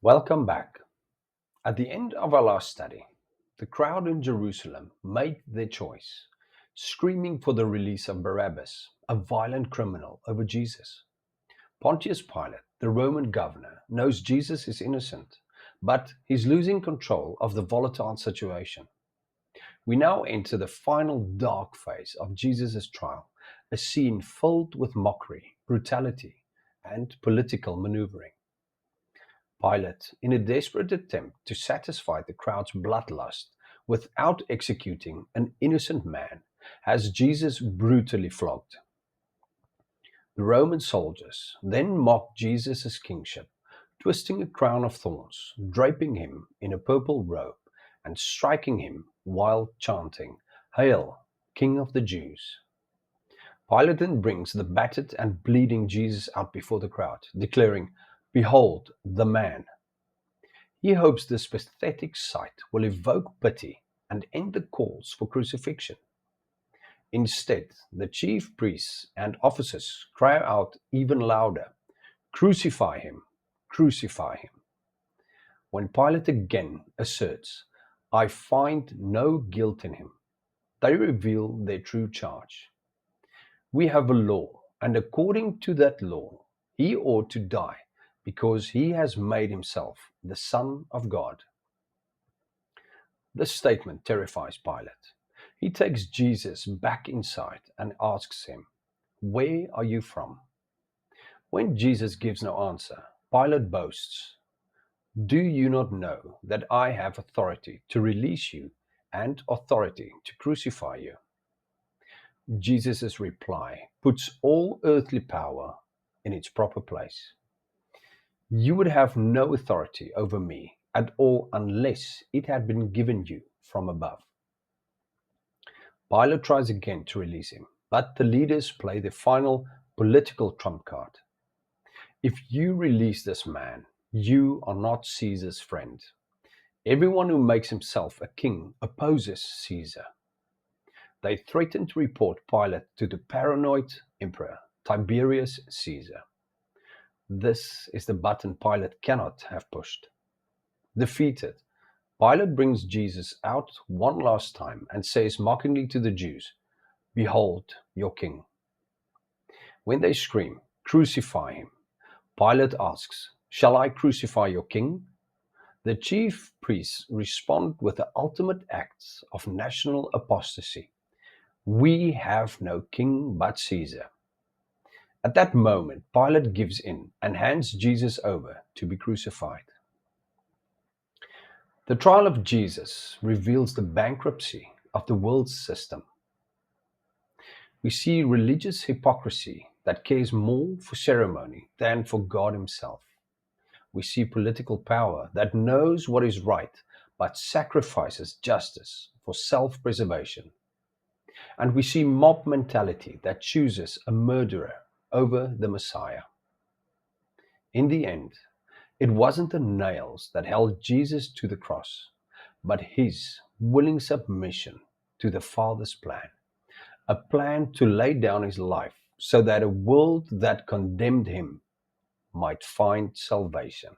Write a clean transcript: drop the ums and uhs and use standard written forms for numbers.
Welcome back. At the end of our last study, the crowd in Jerusalem made their choice, screaming for the release of Barabbas, a violent criminal, over Jesus. Pontius Pilate, the Roman governor, knows Jesus is innocent, but he's losing control of the volatile situation. We now enter the final dark phase of Jesus' trial, a scene filled with mockery, brutality, and political maneuvering. Pilate, in a desperate attempt to satisfy the crowd's bloodlust without executing an innocent man, has Jesus brutally flogged. The Roman soldiers then mock Jesus' kingship, twisting a crown of thorns, draping him in a purple robe, and striking him while chanting, "Hail, King of the Jews." Pilate then brings the battered and bleeding Jesus out before the crowd, declaring, "Behold the man." He hopes this pathetic sight will evoke pity and end the calls for crucifixion. Instead, the chief priests and officers cry out even louder, "Crucify him! Crucify him!" When Pilate again asserts, "I find no guilt in him," they reveal their true charge. We have a law, and according to that law, he ought to die because he has made himself the Son of God. This statement terrifies Pilate. He takes Jesus back inside and asks him, "Where are you from?" When Jesus gives no answer, Pilate boasts, "Do you not know that I have authority to release you and authority to crucify you?" Jesus' reply puts all earthly power in its proper place. "You would have no authority over me at all unless it had been given you from above." Pilate tries again to release him, but the leaders play the final political trump card. "If you release this man, you are not Caesar's friend. Everyone who makes himself a king opposes Caesar." They threaten to report Pilate to the paranoid emperor, Tiberius Caesar. This is the button Pilate cannot have pushed. Defeated, Pilate brings Jesus out one last time and says mockingly to the Jews, "Behold your king." When they scream, "Crucify him," Pilate asks, "Shall I crucify your king?" The chief priests respond with the ultimate acts of national apostasy. "We have no king but Caesar." At that moment, Pilate gives in and hands Jesus over to be crucified. The trial of Jesus reveals the bankruptcy of the world's system. We see religious hypocrisy that cares more for ceremony than for God Himself. We see political power that knows what is right but sacrifices justice for self-preservation. And we see mob mentality that chooses a murderer over the Messiah. In the end, it wasn't the nails that held Jesus to the cross, but his willing submission to the Father's plan, a plan to lay down his life so that a world that condemned him might find salvation.